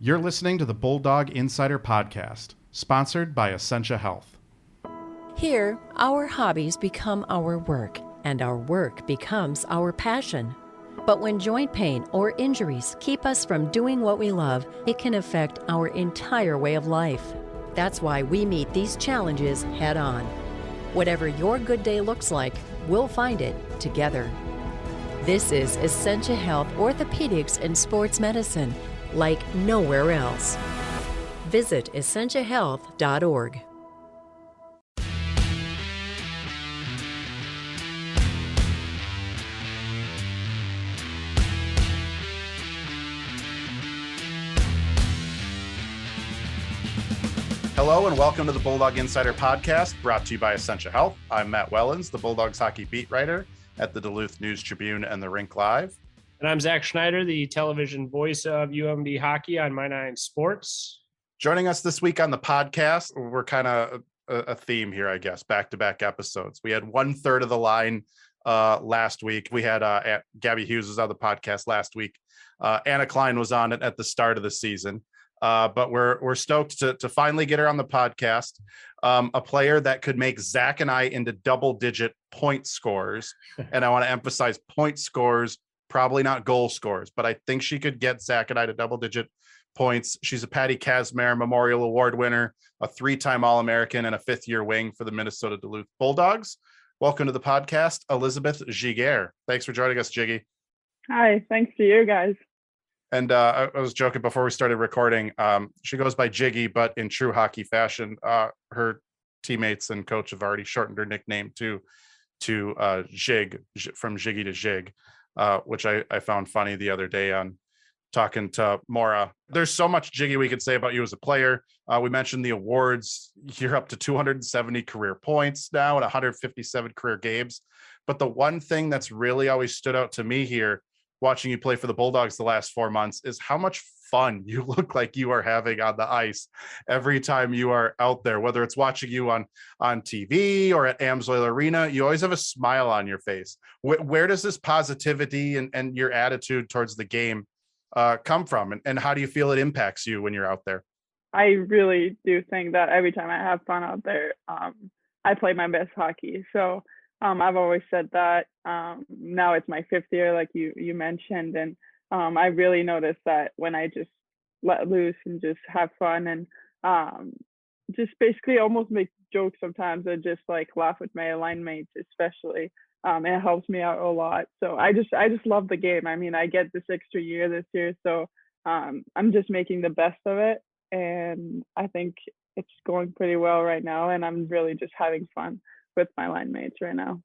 You're listening to the Bulldog Insider podcast, sponsored by Essentia Health. Here, our hobbies become our work, and our work becomes our passion. But when joint pain or injuries keep us from doing what we love, it can affect our entire way of life. That's why we meet these challenges head on. Whatever your good day looks like, we'll find it together. This is Essentia Health Orthopedics and Sports Medicine, like nowhere else. Visit essentiahealth.org. Hello and welcome to the Bulldog Insider podcast, brought to you by Essentia Health. I'm Matt Wellens, the Bulldogs hockey beat writer at the Duluth News Tribune and the Rink Live. And I'm Zach Schneider, the television voice of UMD hockey on My9 Sports. Joining us this week on the podcast, we're kind of a theme here, I guess, back-to-back episodes. We had 1/3 of the line last week. We had Gabby Hughes was on the podcast last week. Anna Klein was on it at the start of the season. But we're stoked to finally get her on the podcast. A player that could make Zach and I into double-digit point scorers. And I want to emphasize point scorers, probably not goal scorers, but I think she could get Zach and I to double-digit points. She's a Patty Kazmaier Memorial Award winner, a 3-time All-American, and a 5th-year wing for the Minnesota Duluth Bulldogs. Welcome to the podcast, Elizabeth Giguere. Thanks for joining us, Jiggy. Hi, thanks to you guys. And I was joking before we started recording. She goes by Jiggy, but in true hockey fashion, her teammates and coach have already shortened her nickname to Jig, from Jiggy to Jig, which I found funny the other day on talking to Maura. There's so much, Jiggy, we could say about you as a player. We mentioned the awards. You're up to 270 career points now and 157 career games. But the one thing that's really always stood out to me here, watching you play for the Bulldogs the last 4 months, is how much fun you look like you are having on the ice every time you are out there, whether it's watching you on TV or at Amsoil Arena. You always have a smile on your face. Where does this positivity and your attitude towards the game come from? And how do you feel it impacts you when you're out there? I really do think that every time I have fun out there, I play my best hockey. So I've always said that. Now it's my 5th year, like you mentioned, and I really noticed that when I just let loose and just have fun and just basically almost make jokes sometimes and just like laugh with my line mates, especially. It helps me out a lot. So I just love the game. I mean, I get this extra year this year, so I'm just making the best of it, and I think it's going pretty well right now, and I'm really just having fun with my line mates right now.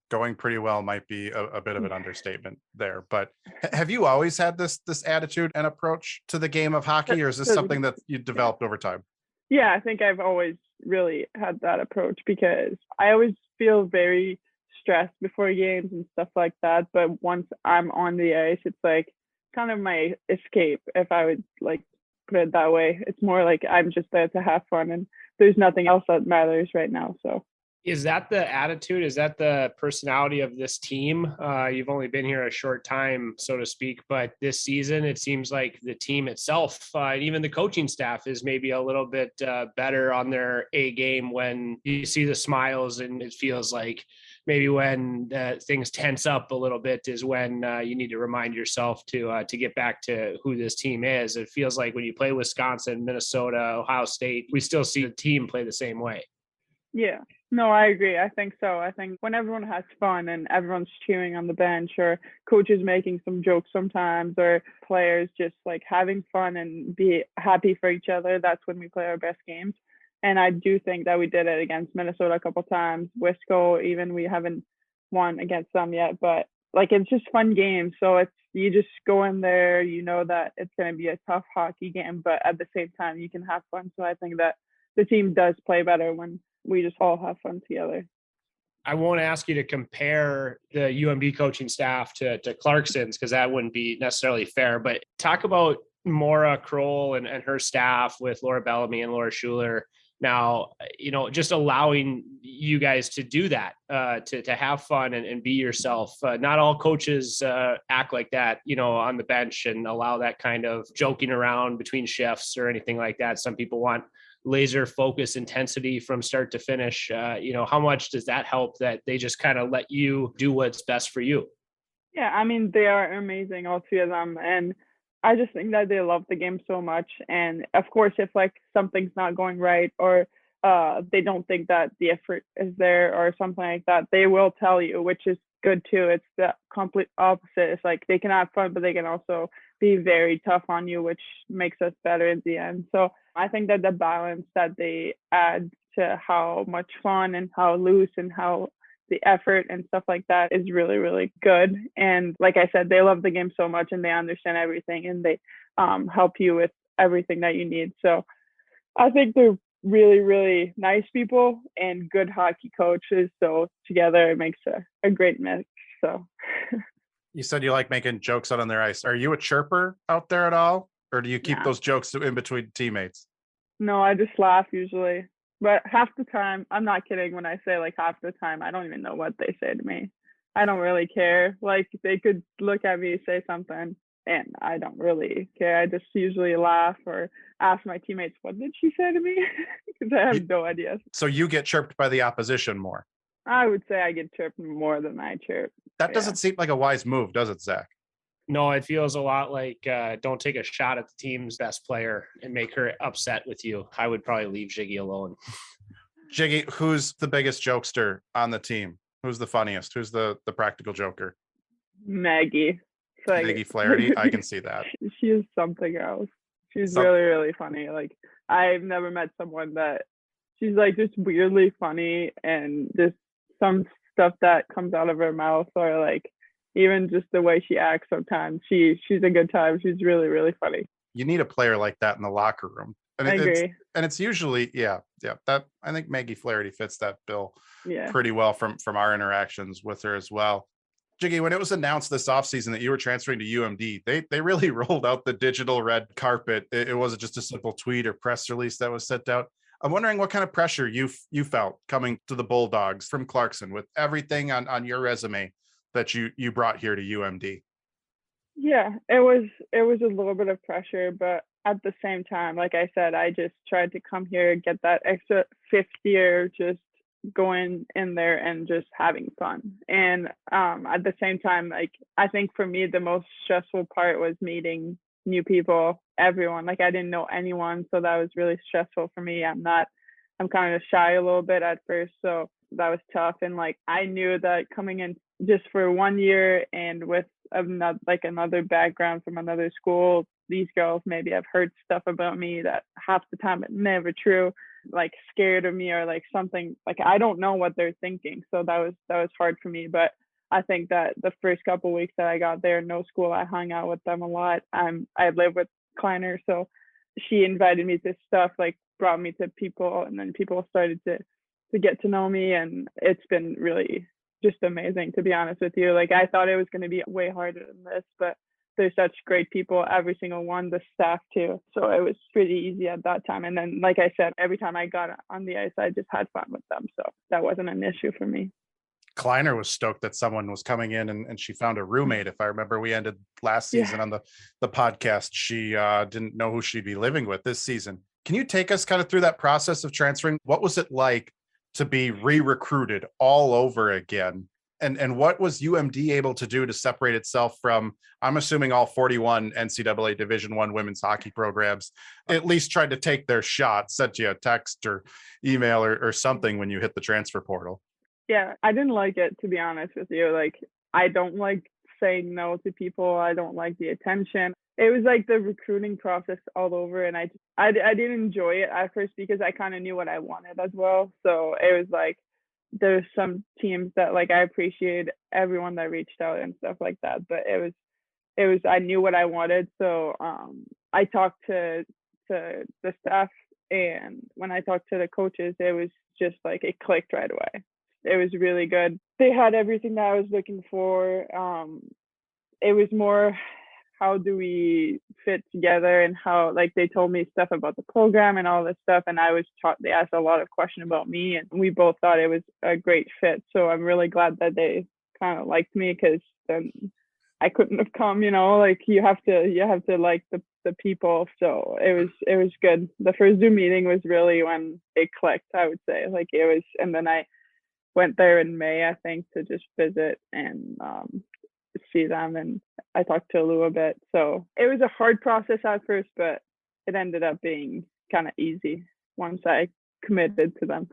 Going pretty well might be a bit of an understatement there, but have you always had this attitude and approach to the game of hockey, or is this something that you developed over time? Yeah, I think I've always really had that approach because I always feel very stressed before games and stuff like that. But once I'm on the ice, it's like kind of my escape, if I would like put it that way. It's more like I'm just there to have fun, and there's nothing else that matters right now. So. Is that the attitude? Is that the personality of this team? You've only been here a short time, so to speak, but this season, it seems like the team itself, and even the coaching staff, is maybe a little bit better on their A game when you see the smiles, and it feels like maybe when things tense up a little bit is when you need to remind yourself to get back to who this team is. It feels like when you play Wisconsin, Minnesota, Ohio State, we still see the team play the same way. Yeah, no, I agree. I think so. I think when everyone has fun and everyone's cheering on the bench, or coaches making some jokes sometimes, or players just like having fun and be happy for each other, that's when we play our best games. And I do think that we did it against Minnesota a couple times. Wisco, even, we haven't won against them yet, but like it's just fun games. So you just go in there, you know that it's going to be a tough hockey game, but at the same time you can have fun. So I think that the team does play better when we just all have fun together. I won't ask you to compare the UMD coaching staff to Clarkson's, because that wouldn't be necessarily fair, but talk about Maura Kroll and her staff with Laura Bellamy and Laura Schuler. Now, just allowing you guys to do that, to have fun and be yourself. Not all coaches act like that, on the bench and allow that kind of joking around between shifts or anything like that. Some people want laser focus intensity from start to finish. How much does that help that they just kind of let you do what's best for you? Yeah, I mean, they are amazing, all three of them. And I just think that they love the game so much. And of course, if like something's not going right or they don't think that the effort is there or something like that, they will tell you, which is good too. It's the complete opposite. It's like they can have fun, but they can also be very tough on you, which makes us better in the end. So I think that the balance that they add to how much fun and how loose and how the effort and stuff like that is really, really good. And like I said, they love the game so much and they understand everything and they help you with everything that you need. So I think they're really, really nice people and good hockey coaches. So together it makes a great mix. So You said you like making jokes out on their ice. Are you a chirper out there at all? Or do you keep those jokes in between teammates? No, I just laugh usually. But half the time, I'm not kidding when I say like half the time, I don't even know what they say to me. I don't really care. Like they could look at me, say something, and I don't really care. I just usually laugh or ask my teammates, what did she say to me? Because I have no idea. So you get chirped by the opposition more? I would say I get chirped more than I chirp. That doesn't seem like a wise move, does it, Zach? No, it feels a lot like don't take a shot at the team's best player and make her upset with you. I would probably leave Jiggy alone. Jiggy, who's the biggest jokester on the team? Who's the funniest? Who's the practical joker? Maggie. Like, Maggie Flaherty. I can see that. She is something else. She's really, really funny. Like I've never met someone that she's like just weirdly funny and just some stuff that comes out of her mouth or like even just the way she acts sometimes. She's a good time. She's really, really funny. You need a player like that in the locker room. And I agree. It's usually, that I think Maggie Flaherty fits that bill pretty well from our interactions with her as well. Jiggy, when it was announced this offseason that you were transferring to UMD, they really rolled out the digital red carpet. It wasn't just a simple tweet or press release that was sent out. I'm wondering what kind of pressure you felt coming to the Bulldogs from Clarkson with everything on your resume that you brought here to UMD. Yeah, it was a little bit of pressure, but at the same time, like I said, I just tried to come here, get that extra fifth year, just going in there and just having fun. And at the same time, like I think for me, the most stressful part was meeting new people, everyone. Like I didn't know anyone, so that was really stressful for me. I'm kind of shy a little bit at first, so that was tough. And like I knew that coming in just for 1 year and with another background from another school, these girls maybe have heard stuff about me that half the time it's never true, like scared of me or like something, like I don't know what they're thinking. So that was hard for me. But I think that the first couple of weeks that I got there, no school, I hung out with them a lot. I live with Kleiner, so she invited me to stuff, like brought me to people, and then people started to get to know me, and it's been really just amazing, to be honest with you. Like I thought it was going to be way harder than this, but they're such great people, every single one, the staff too. So it was pretty easy at that time. And then, like I said, every time I got on the ice, I just had fun with them. So that wasn't an issue for me. Kleiner was stoked that someone was coming in and she found a roommate. If I remember, we ended last season on the podcast. She didn't know who she'd be living with this season. Can you take us kind of through that process of transferring? What was it like to be re-recruited all over again? And what was UMD able to do to separate itself from, I'm assuming all 41 NCAA Division I women's hockey programs at least tried to take their shot, sent you a text or email or something when you hit the transfer portal? Yeah, I didn't like it, to be honest with you. Like, I don't like saying no to people. I don't like the attention. It was like the recruiting process all over. And I didn't enjoy it at first because I kind of knew what I wanted as well. So it was like, there's some teams that like I appreciate everyone that reached out and stuff like that, but it was I knew what I wanted. So I talked to the staff, and when I talked to the coaches, it was just like it clicked right away. It was really good. They had everything that I was looking for. It was more how do we fit together, and how, like, they told me stuff about the program and all this stuff, and they asked a lot of questions about me, and we both thought it was a great fit. So I'm really glad that they kind of liked me, because then I couldn't have come, like you have to like the people. So it was good. The first Zoom meeting was really when it clicked, I would say. Like it was, and then I went there in May, I think, to just visit and see them, and I talked to Lou a bit. So it was a hard process at first, but it ended up being kind of easy once I committed to them.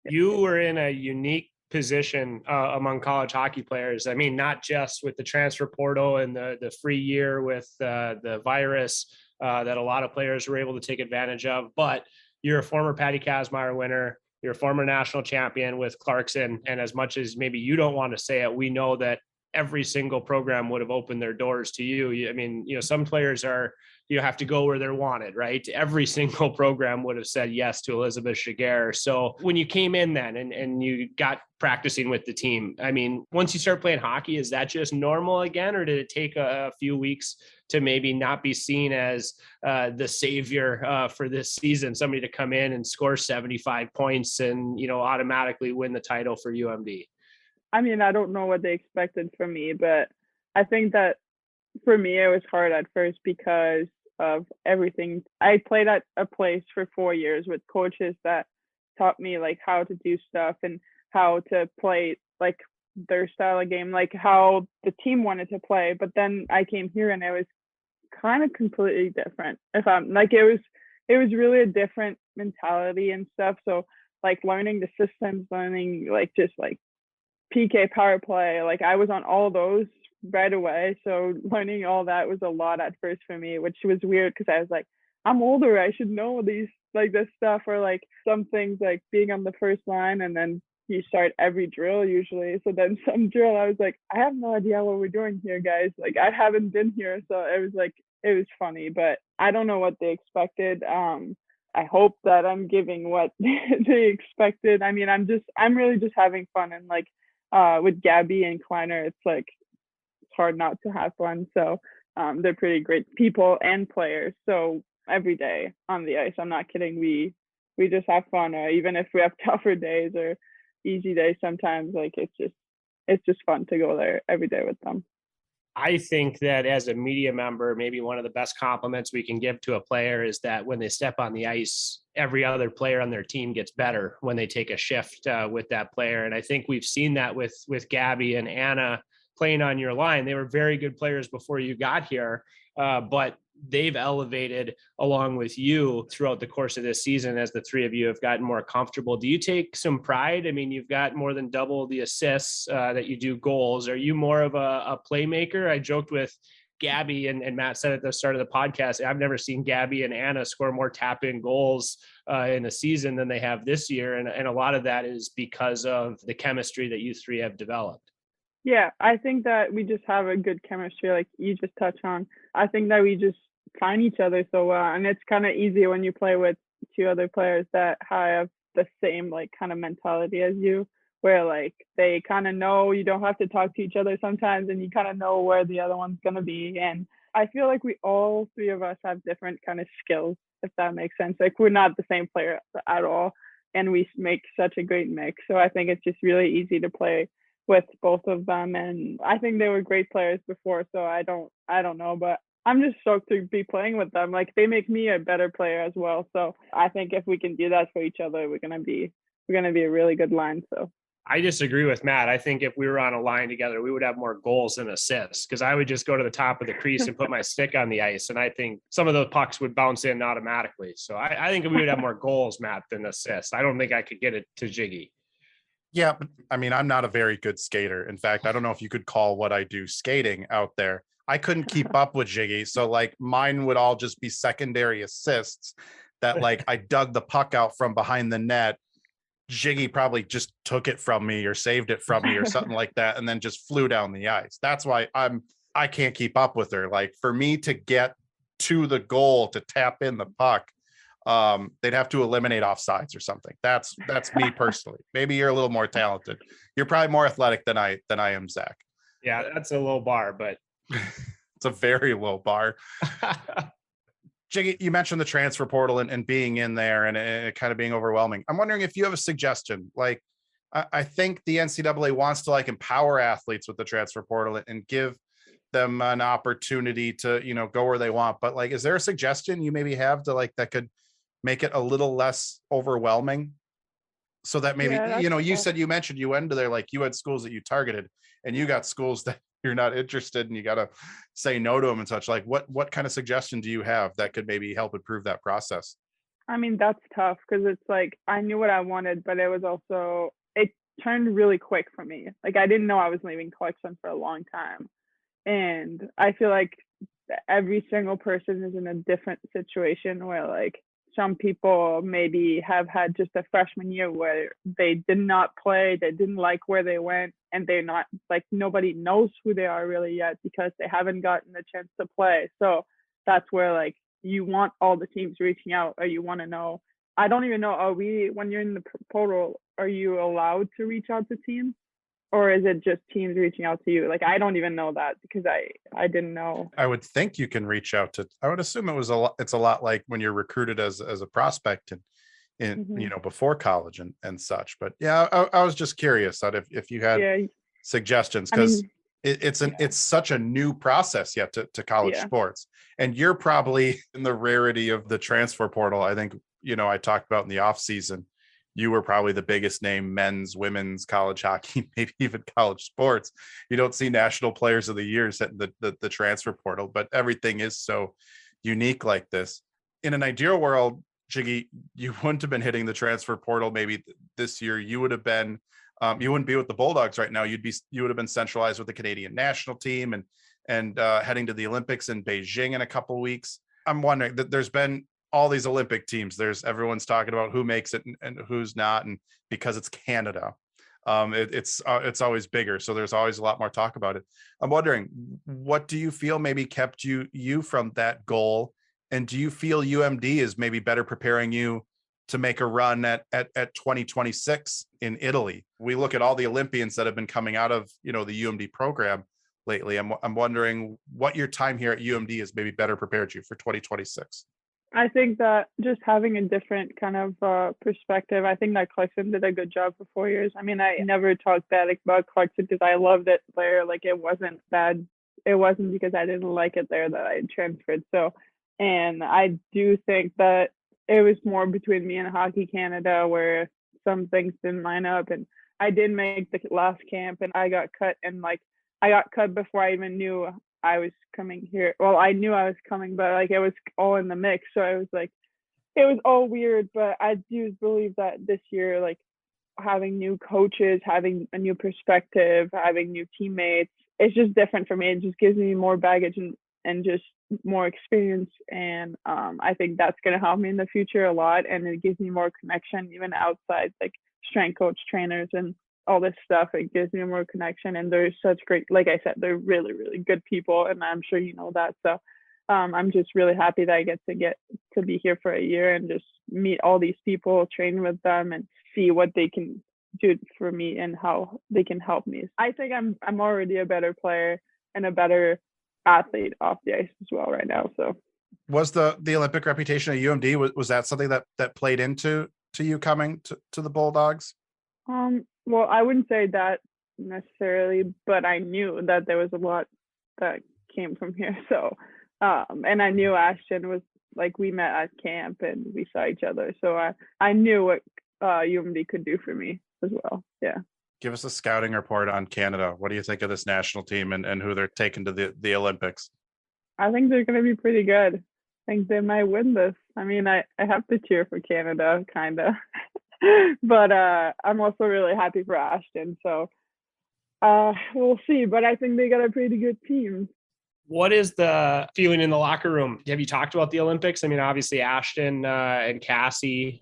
You were in a unique position among college hockey players. I mean, not just with the transfer portal and the free year with the virus that a lot of players were able to take advantage of, but you're a former Patty Kazmaier winner. You're a former national champion with Clarkson. And as much as maybe you don't want to say it, we know that every single program would have opened their doors to you. I mean, some players have to go where they're wanted, right? Every single program would have said yes to Elizabeth Giguere. So when you came in then and you got practicing with the team, I mean, once you start playing hockey, is that just normal again? Or did it take a few weeks to maybe not be seen as the savior for this season, somebody to come in and score 75 points and, automatically win the title for UMD? I mean, I don't know what they expected from me, but I think that for me, it was hard at first because of everything. I played at a place for 4 years with coaches that taught me like how to do stuff and how to play like their style of game, like how the team wanted to play. But then I came here and it was kind of completely different. If I'm like, it was really a different mentality and stuff. So like learning the systems, learning like just like PK power play, like I was on all those right away. So learning all that was a lot at first for me, which was weird because I was like, I'm older, I should know these, like this stuff, or like some things like being on the first line and then you start every drill usually. So then some drill, I was like, I have no idea what we're doing here, guys. Like I haven't been here. So it was funny, but I don't know what they expected. I hope that I'm giving what they expected. I mean, I'm really just having fun, and like with Gabby and Kleiner, it's like it's hard not to have fun. So they're pretty great people and players. So every day on the ice, I'm not kidding, we just have fun. Or even if we have tougher days or easy days, sometimes like it's just fun to go there every day with them. I think that as a media member, maybe one of the best compliments we can give to a player is that when they step on the ice, every other player on their team gets better when they take a shift with that player. And I think we've seen that with Gabby and Anna playing on your line. They were very good players before you got here, but they've elevated along with you throughout the course of this season as the three of you have gotten more comfortable. Do you take some pride? I mean, you've got more than double the assists that you do goals. Are you more of a playmaker? I joked with Gabby and Matt said at the start of the podcast, I've never seen Gabby and Anna score more tap-in goals in a season than they have this year. And a lot of that is because of the chemistry that you three have developed. Yeah, I think that we just have a good chemistry, like you just touched on. I think that we just find each other so well, and it's kind of easy when you play with two other players that have the same like kind of mentality as you, where like they kind of know you don't have to talk to each other sometimes, and you kind of know where the other one's gonna be. And I feel like we all three of us have different kind of skills, if that makes sense. Like we're not the same player at all, and we make such a great mix. So I think it's just really easy to play with both of them, and I think they were great players before, so I don't know, but I'm just stoked to be playing with them. Like they make me a better player as well. So I think if we can do that for each other, we're gonna be a really good line. So I disagree with Matt. I think if we were on a line together, we would have more goals than assists, because I would just go to the top of the crease and put my stick on the ice, and I think some of those pucks would bounce in automatically. So I think we would have more goals, Matt, than assists. I don't think I could get it to Jiggy. Yeah, but I mean, I'm not a very good skater. In fact, I don't know if you could call what I do skating out there. I couldn't keep up with Jiggy. So like mine would all just be secondary assists that like I dug the puck out from behind the net. Jiggy probably just took it from me or saved it from me or something like that, and then just flew down the ice. That's why I can't keep up with her. Like for me to get to the goal to tap in the puck, they'd have to eliminate offsides or something. That's me personally. Maybe you're a little more talented. You're probably more athletic than I am, Zach. Yeah, that's a low bar, but it's It's a very low bar. Jiggy, you mentioned the transfer portal and being in there and it kind of being overwhelming. I'm wondering if you have a suggestion. Like, I think the NCAA wants to like empower athletes with the transfer portal and give them an opportunity to, go where they want. But like, is there a suggestion you maybe have to like that could make it a little less overwhelming? So that maybe, Yeah, you said you mentioned you went to there, like you had schools that you targeted and you got schools that you're not interested and you got to say no to them and such. Like what kind of suggestion do you have that could maybe help improve that process? I mean, that's tough because it's like I knew what I wanted, but it was also, it turned really quick for me. Like I didn't know I was leaving Clarkson for a long time. And I feel like every single person is in a different situation where like some people maybe have had just a freshman year where they did not play, they didn't like where they went, and they're not like nobody knows who they are really yet because they haven't gotten the chance to play. So that's where like you want all the teams reaching out, or you want to know. I don't even know, when you're in the portal, are you allowed to reach out to teams? Or is it just teams reaching out to you? Like, I don't even know that because I didn't know. I would think you can reach out to, I would assume it's a lot like when you're recruited as a prospect and before college and such. But yeah, I was just curious that if you had suggestions, because it's such a new process yet to college sports. And you're probably in the rarity of the transfer portal. I think, I talked about in the off season, you were probably the biggest name, men's, women's, college hockey, maybe even college sports. You don't see national players of the year setting the transfer portal, but everything is so unique like this. In an ideal world, Jiggy, you wouldn't have been hitting the transfer portal maybe this year. You would have been, you wouldn't be with the Bulldogs right now. You would have been centralized with the Canadian national team and heading to the Olympics in Beijing in a couple of weeks. I'm wondering that there's been all these Olympic teams. Everyone's talking about who makes it and who's not. And because it's Canada, it's always bigger. So there's always a lot more talk about it. I'm wondering, what do you feel maybe kept you from that goal? And do you feel UMD is maybe better preparing you to make a run at 2026 in Italy? We look at all the Olympians that have been coming out of, the UMD program lately. I'm wondering what your time here at UMD has maybe better prepared you for 2026. I think that just having a different kind of perspective, I think that Clarkson did a good job for 4 years. I mean, I never talked bad about Clarkson because I loved it there. Like, it wasn't bad. It wasn't because I didn't like it there that I transferred. So, and I do think that it was more between me and Hockey Canada where some things didn't line up. And I did make the last camp and I got cut. And like, I got cut before I even knew I was coming here. Well, I knew I was coming, but like it was all in the mix. So it was like, it was all weird. But I do believe that this year, like having new coaches, having a new perspective, having new teammates, it's just different for me. It just gives me more baggage and just more experience. And I think that's going to help me in the future a lot. And it gives me more connection, even outside like strength coach trainers and all this stuff. It gives me more connection, and they're such great, like I said, they're really, really good people, and I'm sure you know that. So I'm just really happy that I get to be here for a year and just meet all these people, train with them, and see what they can do for me and how they can help me. I think I'm already a better player and a better athlete off the ice as well right now. So was the Olympic reputation at UMD, was that something that played into you coming to the Bulldogs? Well, I wouldn't say that necessarily, but I knew that there was a lot that came from here. So, and I knew Ashton was like, we met at camp and we saw each other. So I knew what UMD could do for me as well. Yeah. Give us a scouting report on Canada. What do you think of this national team and who they're taking to the Olympics? I think they're going to be pretty good. I think they might win this. I mean, I have to cheer for Canada, kind of. But I'm also really happy for Ashton. So we'll see. But I think they got a pretty good team. What is the feeling in the locker room? Have you talked about the Olympics? I mean, obviously Ashton and Cassie,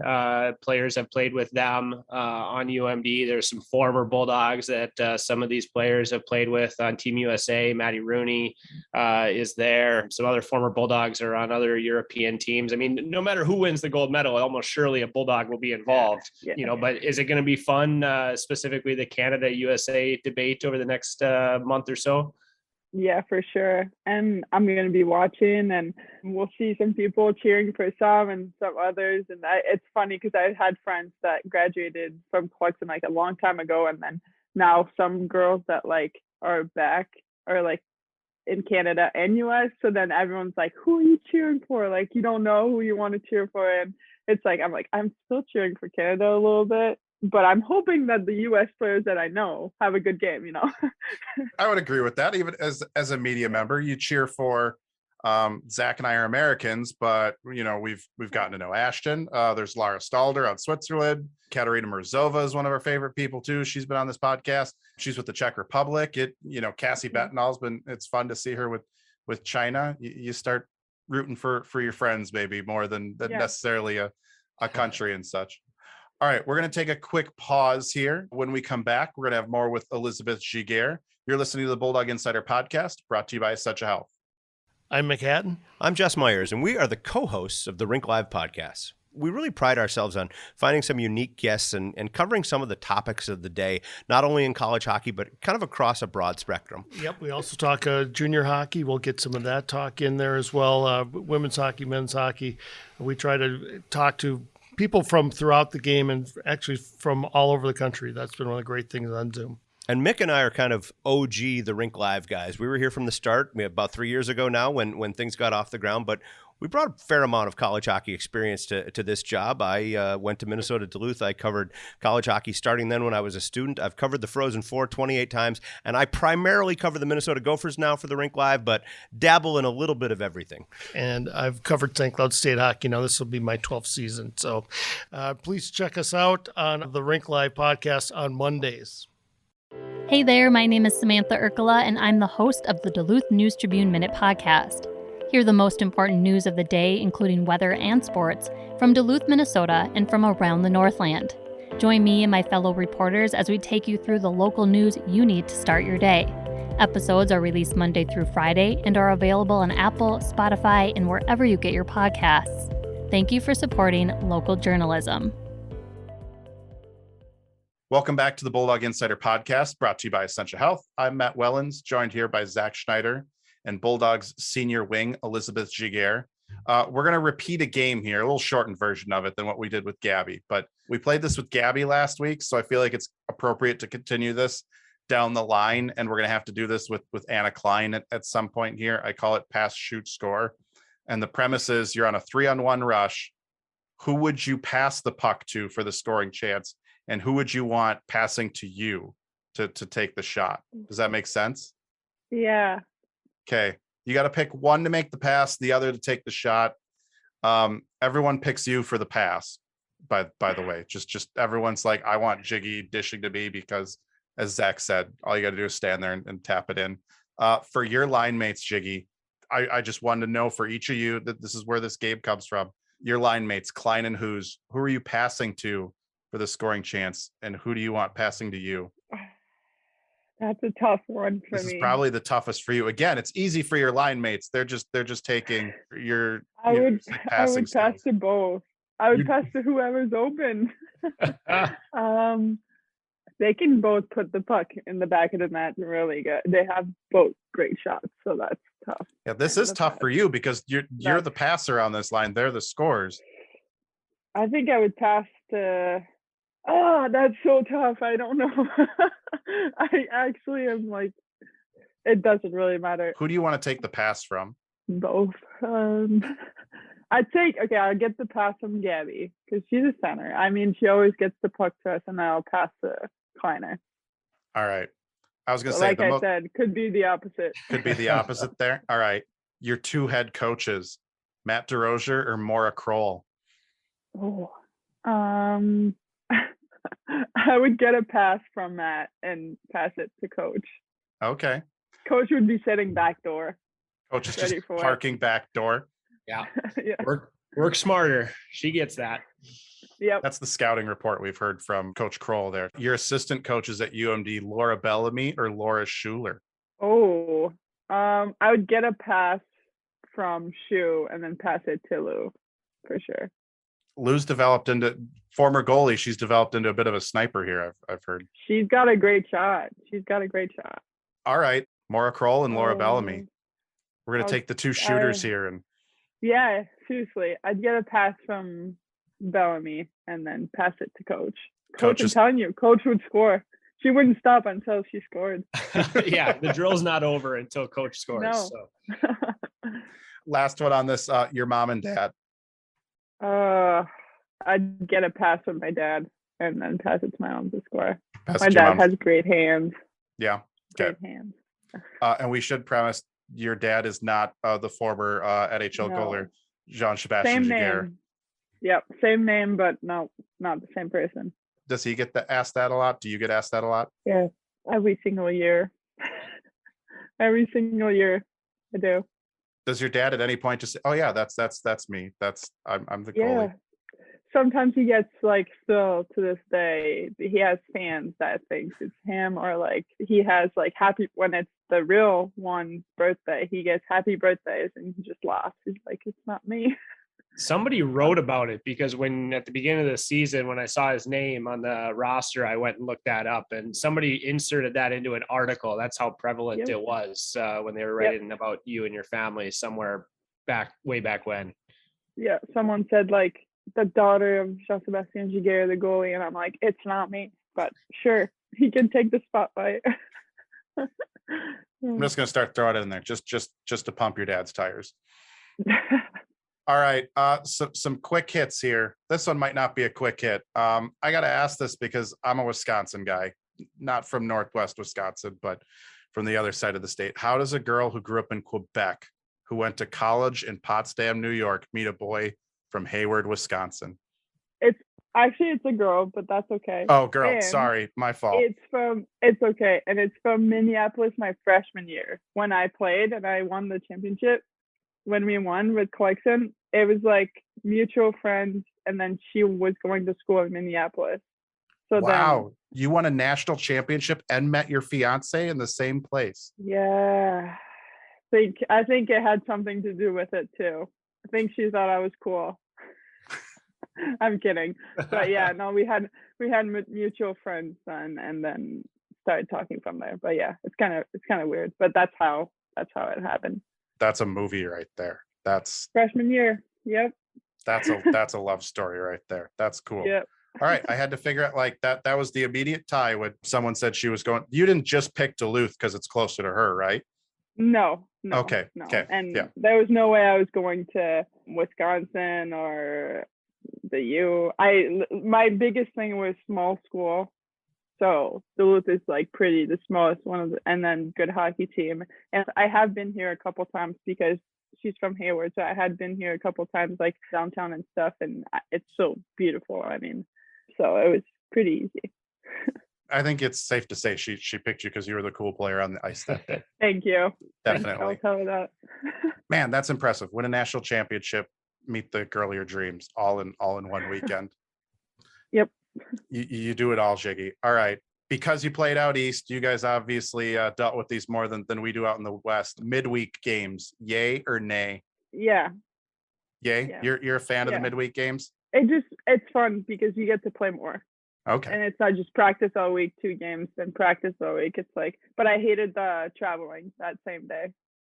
players have played with them on UMD. There's some former Bulldogs that some of these players have played with on Team USA. Maddie Rooney is there. Some other former Bulldogs are on other European teams. I mean, no matter who wins the gold medal, almost surely a Bulldog will be involved. Yeah. But is it going to be fun, specifically the Canada-USA debate over the next month or so? Yeah, for sure. And I'm going to be watching, and we'll see some people cheering for some and some others. And it's funny because I had friends that graduated from Clarkson like a long time ago. And then now some girls that like are back are like in Canada and US. So then everyone's like, who are you cheering for? Like, you don't know who you want to cheer for. And it's like, I'm still cheering for Canada a little bit, but I'm hoping that the US players that I know have a good game, I would agree with that. Even as a media member, you cheer for Zach and I are Americans, but we've gotten to know Ashton. There's Lara Stalder on Switzerland. Katerina Murzova is one of our favorite people too. She's been on this podcast. She's with the Czech Republic. Cassie Bettenall's it's fun to see her with China. You start rooting for your friends maybe more than necessarily a country and such. All right, we're going to take a quick pause here. When we come back, we're going to have more with Elizabeth Giguere. You're listening to the Bulldog Insider podcast, brought to you by Such a Health. I'm McHatton. I'm Jess Myers, and we are the co-hosts of the Rink Live podcast. We really pride ourselves on finding some unique guests and covering some of the topics of the day, not only in college hockey, but kind of across a broad spectrum. Yep, we also talk junior hockey. We'll get some of that talk in there as well. Women's hockey, men's hockey. We try to talk to people from throughout the game and actually from all over the country. That's been one of the great things on Zoom. And Mick and I are kind of OG, the Rink Live guys. We were here from the start, about 3 years ago now when things got off the ground, but we brought a fair amount of college hockey experience to this job. I went to Minnesota Duluth. I covered college hockey starting then when I was a student. I've covered the Frozen Four 28 times, and I primarily cover the Minnesota Gophers now for the Rink Live, but dabble in a little bit of everything. And I've covered St. Cloud State hockey. Now this will be my 12th season. So please check us out on the Rink Live podcast on Mondays. Hey there, my name is Samantha Erkkila, and I'm the host of the Duluth News Tribune Minute podcast. Hear the most important news of the day, including weather and sports, from Duluth, Minnesota, and from around the Northland. Join me and my fellow reporters as we take you through the local news you need to start your day. Episodes are released Monday through Friday and are available on Apple, Spotify, and wherever you get your podcasts. Thank you for supporting local journalism. Welcome back to the Bulldog Insider podcast, brought to you by Such a Health. I'm Matt Wellens, joined here by Zach Schneider and Bulldogs senior wing, Elizabeth Giguere. We're going to repeat a game here, a little shortened version of it than what we did with Gabby, but we played this with Gabby last week, so I feel like it's appropriate to continue this down the line, and we're going to have to do this with Anna Klein at some point here. I call it pass, shoot, score. And the premise is you're on a 3-on-1 rush. Who would you pass the puck to for the scoring chance? And who would you want passing to you to take the shot? Does that make sense? Yeah. Okay. You got to pick one to make the pass, the other to take the shot. Everyone picks you for the pass, by the way. Just everyone's like, I want Jiggy dishing to me because, as Zach said, all you got to do is stand there and tap it in. For your line mates, Jiggy, I just wanted to know for each of you that this is where this game comes from. Your line mates, Klein and who are you passing to for the scoring chance, and who do you want passing to you? That's a tough one for me. This is probably the toughest for you. Again, it's easy for your line mates. They're just taking your. I would pass to both. I would pass to whoever's open. They can both put the puck in the back of the net really good. They have both great shots, so that's tough. Yeah, this is tough for you because you're the passer on this line. They're the scorers. I think I would pass to. Oh, that's so tough. I don't know. I actually am like, it doesn't really matter. Who do you want to take the pass from? Both. I'll get the pass from Gabby because she's a center. I mean, she always gets the puck to us, and I'll pass to Kleiner. All right. I was going to say, like I said, could be the opposite. Could be the opposite there. All right. Your two head coaches, Matt DeRozier or Maura Kroll? Oh, I would get a pass from Matt and pass it to Coach. Okay. Coach would be sitting back door. Coach is just parking back door. Yeah. Yeah. Work smarter. She gets that. Yep. That's the scouting report we've heard from Coach Kroll there. Your assistant coaches at UMD, Laura Bellamy or Laura Schuler? Oh, I would get a pass from Shu and then pass it to Lou for sure. Lou's developed into former goalie. She's developed into a bit of a sniper here. I've heard. She's got a great shot. All right. Maura Kroll and Laura Bellamy. We're going to I'll- take the two shooters here. And Yeah, seriously. I'd get a pass from Bellamy and then pass it to Coach. Coach, I'm telling you, Coach would score. She wouldn't stop until she scored. Yeah, the drill's not over until Coach scores. No. So. Last one on this, your mom and dad. I'd get a pass from my dad and then pass it to my mom to score. Pass My it to your dad mom. has great hands. Yeah. Okay. Great hands. And we should premise your dad is not the former NHL No. goaler, Jean-Sebastian Same Giguere. name. Yep, same name, but no, not the same person. Does he get asked that a lot? Do you get asked that a lot? Yeah, every single year. Every single year, I do. Does your dad at any point just say, "Oh yeah, that's me. I'm the goalie"? Yeah. Sometimes he gets like still to this day, he has fans that thinks it's him, or like he has like happy when it's the real one's birthday, he gets happy birthdays and he just laughs. He's like, it's not me. Somebody wrote about it because when at the beginning of the season, when I saw his name on the roster, I went and looked that up, and somebody inserted that into an article. That's how prevalent Yep. it was when they were writing about you and your family somewhere way back when. Yeah, someone said like the daughter of Jean-Sebastian Giguere, the goalie, and I'm like, it's not me, but sure, he can take the spotlight. I'm just gonna start throwing it in there, just to pump your dad's tires. All right, some quick hits here. This one might not be a quick hit. I got to ask this because I'm a Wisconsin guy, not from Northwest Wisconsin, but from the other side of the state. How does a girl who grew up in Quebec, who went to college in Potsdam, New York, meet a boy from Hayward, Wisconsin? It's a girl, but that's okay. Oh, girl, And sorry, my fault. It's okay. And it's from Minneapolis my freshman year when I played and I won the championship. When we won with Clarkson, it was like mutual friends, and then she was going to school in Minneapolis. So Wow, you won a national championship and met your fiance in the same place. Yeah, I think it had something to do with it too. I think she thought I was cool. I'm kidding, but yeah, no, we had mutual friends then, and then started talking from there. But yeah, it's kind of weird, but that's how it happened. That's a movie right there. That's Freshman year. Yep. that's a love story right there. That's cool. Yep. All right, I had to figure out like that was the immediate tie when someone said she was going. You didn't just pick Duluth because it's closer to her, right? No. Okay. No. Okay. And yeah. there was no way I was going to Wisconsin or the U. My biggest thing was small school. So Duluth is like the smallest one and then good hockey team. And I have been here a couple times because she's from Hayward. So I had been here a couple times like downtown and stuff. And it's so beautiful. I mean, so it was pretty easy. I think it's safe to say she picked you because you were the cool player on the ice that day. Thank you. Definitely. I'll tell her that. Man, that's impressive. Win a national championship, meet the girl of your dreams all in one weekend. Yep. You do it all, Jiggy. All right. Because you played out east, you guys obviously dealt with these more than we do out in the west. Midweek games, yay or nay? Yeah. Yay? Yeah. You're a fan of the midweek games? It's fun because you get to play more. Okay. And it's not just practice all week, 2 games, then practice all week. It's like, but I hated the traveling that same day.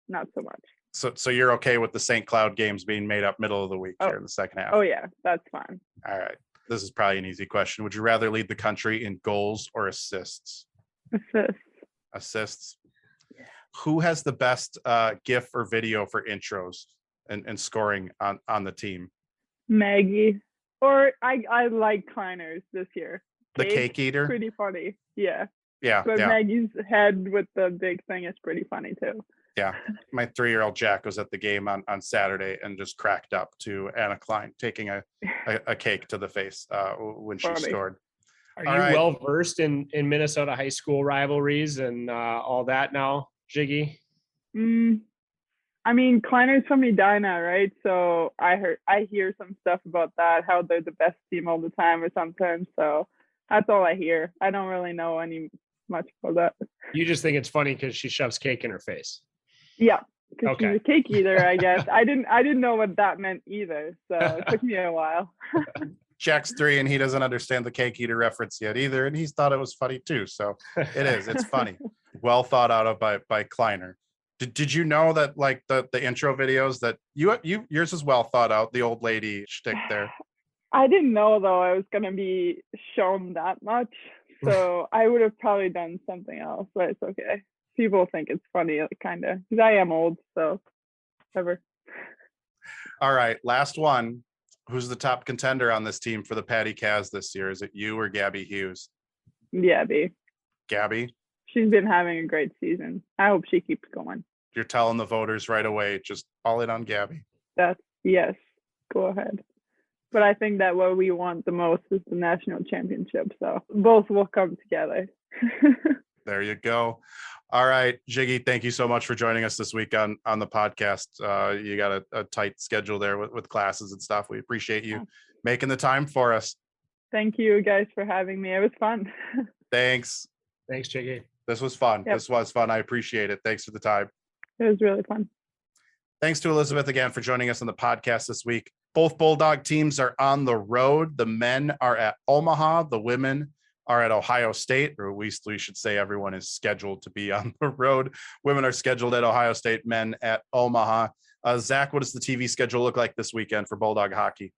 Not so much. So you're okay with the St. Cloud games being made up middle of the week here in the second half? Oh yeah, that's fine. All right. This is probably an easy question. Would you rather lead the country in goals or assists? Assists. Yeah. Who has the best GIF or video for intros and scoring on the team? Maggie. Or I like Kleiners this year. The cake eater? Pretty funny. Yeah. Yeah. But yeah. Maggie's head with the big thing is pretty funny too. Yeah. My 3-year-old Jack was at the game on Saturday and just cracked up to Anna Klein taking a cake to the face when she scored. Are you well versed in Minnesota high school rivalries and all that now, Jiggy? I mean, Kleiner's from Edina, right? So I hear some stuff about that, how they're the best team all the time or something. So that's all I hear. I don't really know much about that. You just think it's funny because she shoves cake in her face. Yeah, because she's a cake eater, I guess. I didn't know what that meant either, so it took me a while. Jack's 3 and he doesn't understand the cake eater reference yet either, and he's thought it was funny too. So it's funny. Well thought out of by Kleiner. Did you know that like the intro videos that yours is well thought out, the old lady shtick there? I didn't know though I was gonna be shown that much, so I would have probably done something else, but it's okay. People think it's funny, like, kind of, because I am old, so whatever. All right, last one. Who's the top contender on this team for the Patty Kaz this year? Is it you or Gabby Hughes? Gabby. Gabby? She's been having a great season. I hope she keeps going. You're telling the voters right away, just all in on Gabby. Yes, go ahead. But I think that what we want the most is the national championship. So both will come together. There you go. All right, Jiggy, thank you so much for joining us this week on the podcast. You got a tight schedule there with classes and stuff. We appreciate you making the time for us. Thank you guys for having me. It was fun. Thanks. Thanks, Jiggy. This was fun. Yep. This was fun. I appreciate it. Thanks for the time. It was really fun. Thanks to Elizabeth again for joining us on the podcast this week. Both Bulldog teams are on the road. The men are at Omaha. The women are at Ohio State, or at least we should say everyone is scheduled to be on the road. Women are scheduled at Ohio State, men at Omaha. Zach, what does the TV schedule look like this weekend for Bulldog hockey?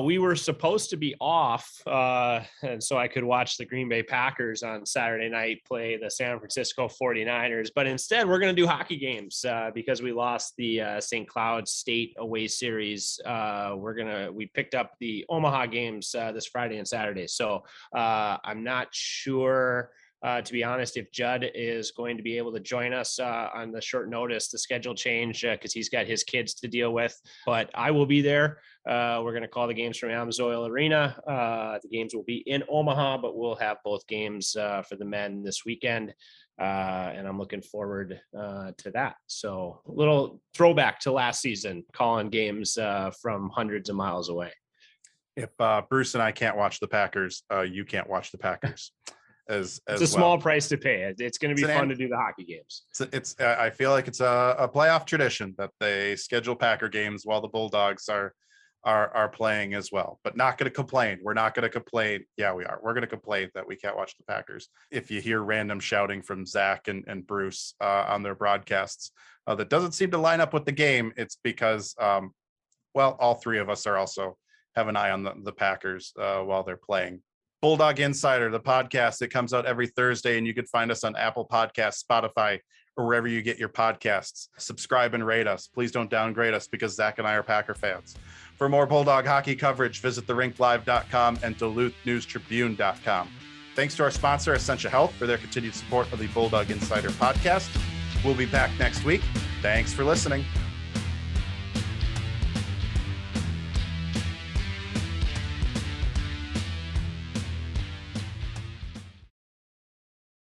We were supposed to be off, and so I could watch the Green Bay Packers on Saturday night play the San Francisco 49ers. But instead, we're going to do hockey games because we lost the St. Cloud State away series. We picked up the Omaha games this Friday and Saturday. So I'm not sure, to be honest, if Judd is going to be able to join us on the short notice, the schedule change, because he's got his kids to deal with. But I will be there. We're going to call the games from Amsoil Arena. The games will be in Omaha, but we'll have both games for the men this weekend. And I'm looking forward to that. So a little throwback to last season, calling games from hundreds of miles away. If Bruce and I can't watch the Packers, you can't watch the Packers. It's a small price to pay. It's going to be fun to do the hockey games. I feel like it's a playoff tradition that they schedule Packer games while the Bulldogs are playing as well, but not going to complain. We're not going to complain. Yeah, we are. We're going to complain that we can't watch the Packers. If you hear random shouting from Zach and Bruce on their broadcasts that doesn't seem to line up with the game, it's because, all three of us are also have an eye on the Packers while they're playing. Bulldog Insider, the podcast, it comes out every Thursday, and you can find us on Apple Podcasts, Spotify, or wherever you get your podcasts. Subscribe and rate us. Please don't downgrade us because Zach and I are Packer fans. For more Bulldog hockey coverage, visit therinklive.com and DuluthNewsTribune.com. Thanks to our sponsor, Essentia Health, for their continued support of the Bulldog Insider podcast. We'll be back next week. Thanks for listening.